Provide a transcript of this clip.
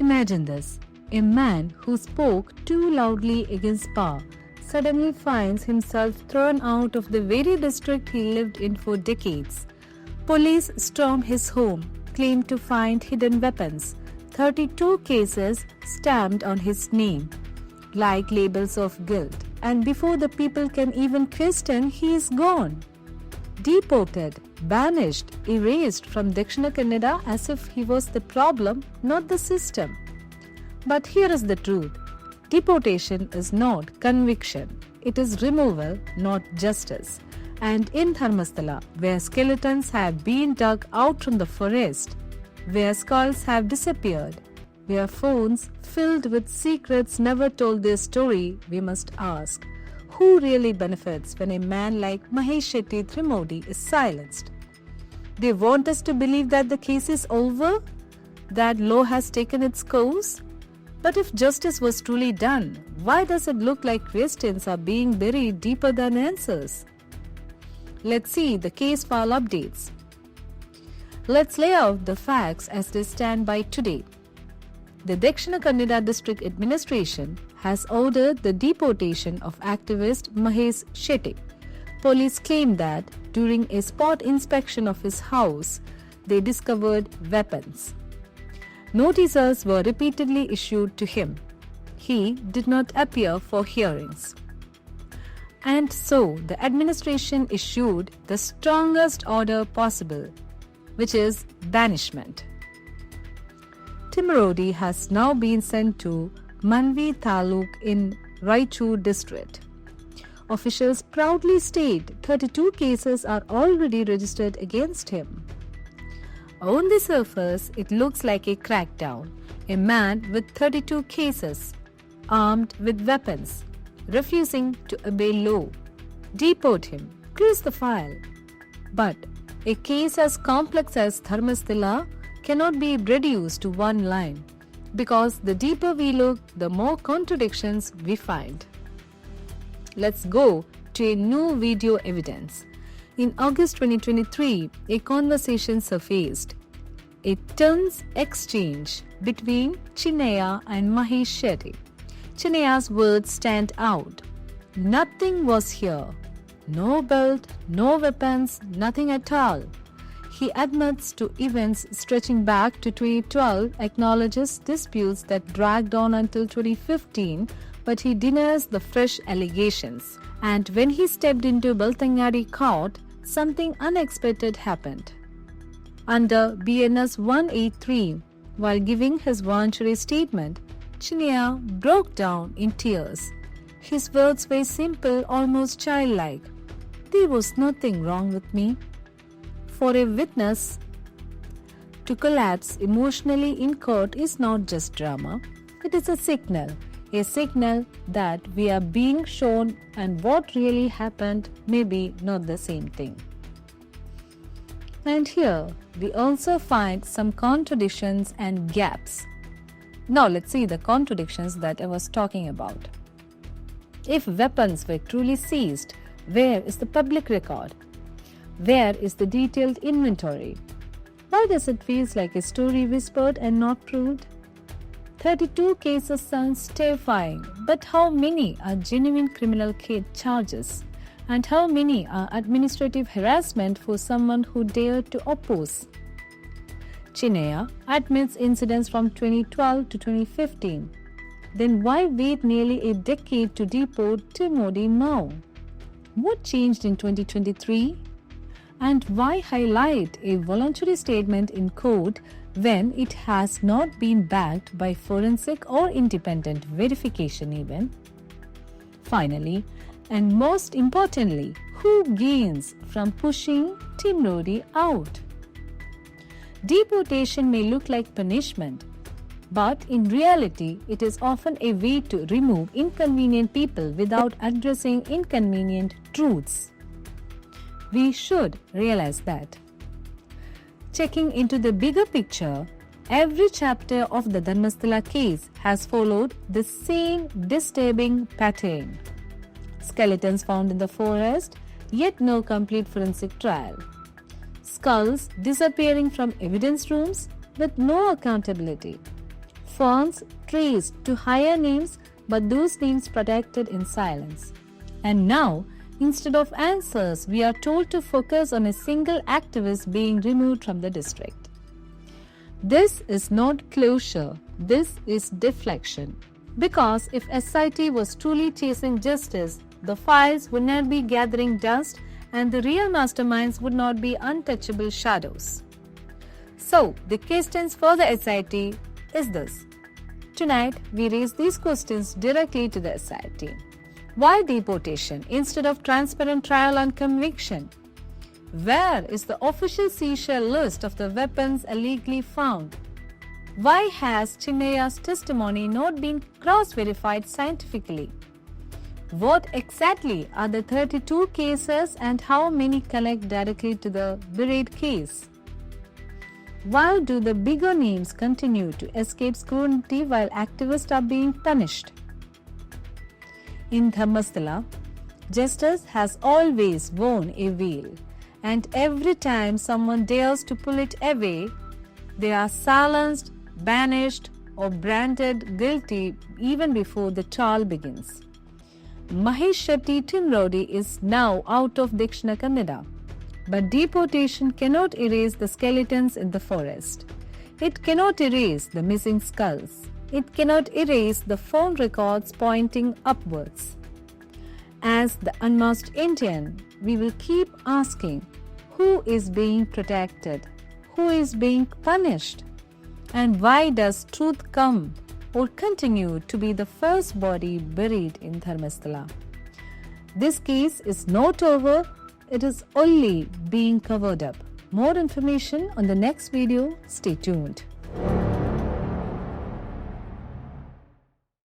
Imagine this. A man who spoke too loudly against power suddenly finds himself thrown out of the very district he lived in for decades. Police storm his home, claim to find hidden weapons. 32 cases stamped on his name, like labels of guilt. And before the people can even question, he is gone. Deported, banished, erased from Dakshina Kannada as if he was the problem, not the system. But here is the truth. Deportation is not conviction. It is removal, not justice. And in Dharmasthala, where skeletons have been dug out from the forest, where skulls have disappeared, where phones filled with secrets never told their story, we must ask, who really benefits when a man like Mahesh Shetty Timarodi is silenced? They want us to believe that the case is over, that law has taken its course. But if justice was truly done, why does it look like questions are being buried deeper than answers? Let's see the case file updates. Let's lay out the facts as they stand by today. The Dakshina Kannada District Administration has ordered the deportation of activist Mahesh Shetty. Police claim that during a spot inspection of his house, they discovered weapons. Notices were repeatedly issued to him. He did not appear for hearings. And so the administration issued the strongest order possible, which is banishment. Timarodi has now been sent to Manvi Taluk in Raichur district. Officials proudly state 32 cases are already registered against him. On the surface, it looks like a crackdown. A man with 32 cases, armed with weapons, refusing to obey law. Deport him. Close the file. But a case as complex as Dharmasthala cannot be reduced to one line, because the deeper we look, the more contradictions we find. Let's go to a new video evidence. In August 2023, a conversation surfaced. A tense exchange between Chinnaiah and Mahesh Shetty. Chinnaiah's words stand out. Nothing was here. No belt, no weapons, nothing at all. He admits to events stretching back to 2012, acknowledges disputes that dragged on until 2015, but he denies the fresh allegations. And when he stepped into Belthangady court, something unexpected happened. Under BNS 183, while giving his voluntary statement, Chinnaiah broke down in tears. His words were simple, almost childlike. There was nothing wrong with me. For a witness to collapse emotionally in court is not just drama, it is a signal that we are being shown and what really happened may be not the same thing. And here we also find some contradictions and gaps. Now let's see the contradictions that I was talking about. If weapons were truly seized, where is the public record? Where is the detailed inventory? Why does it feel like a story whispered and not proved? 32 cases sounds terrifying, but how many are genuine criminal charges? And how many are administrative harassment for someone who dared to oppose? Chinnaiah admits incidents from 2012 to 2015. Then why wait nearly a decade to deport Timarodi now? What changed in 2023? And why highlight a voluntary statement in court when it has not been backed by forensic or independent verification even? Finally, and most importantly, who gains from pushing Timarodi out? Deportation may look like punishment, but in reality, it is often a way to remove inconvenient people without addressing inconvenient truths. We should realize that. Checking into the bigger picture, every chapter of the Dharmasthala case has followed the same disturbing pattern. Skeletons found in the forest, yet no complete forensic trial. Skulls disappearing from evidence rooms with no accountability. Ferns traced to higher names, but those names protected in silence. And now, instead of answers, we are told to focus on a single activist being removed from the district. This is not closure, this is deflection. Because if SIT was truly chasing justice, the files would not be gathering dust and the real masterminds would not be untouchable shadows. So, the questions for the SIT is this. Tonight, we raise these questions directly to the SIT. Why deportation instead of transparent trial and conviction? Where is the official seashell list of the weapons illegally found? Why has Chinnaiah's testimony not been cross-verified scientifically? What exactly are the 32 cases and how many connect directly to the buried case? Why do the bigger names continue to escape scrutiny while activists are being punished? In Dharmasthala, justice has always worn a veil, and every time someone dares to pull it away, they are silenced, banished, or branded guilty even before the trial begins. Mahesh Shetty Timarodi is now out of Dakshina Kannada, but deportation cannot erase the skeletons in the forest. It cannot erase the missing skulls. It cannot erase the phone records pointing upwards. As the unmasked Indian, we will keep asking, who is being protected? Who is being punished? And why does truth come or continue to be the first body buried in Dharmasthala? This case is not over, it is only being covered up. More information on the next video, stay tuned.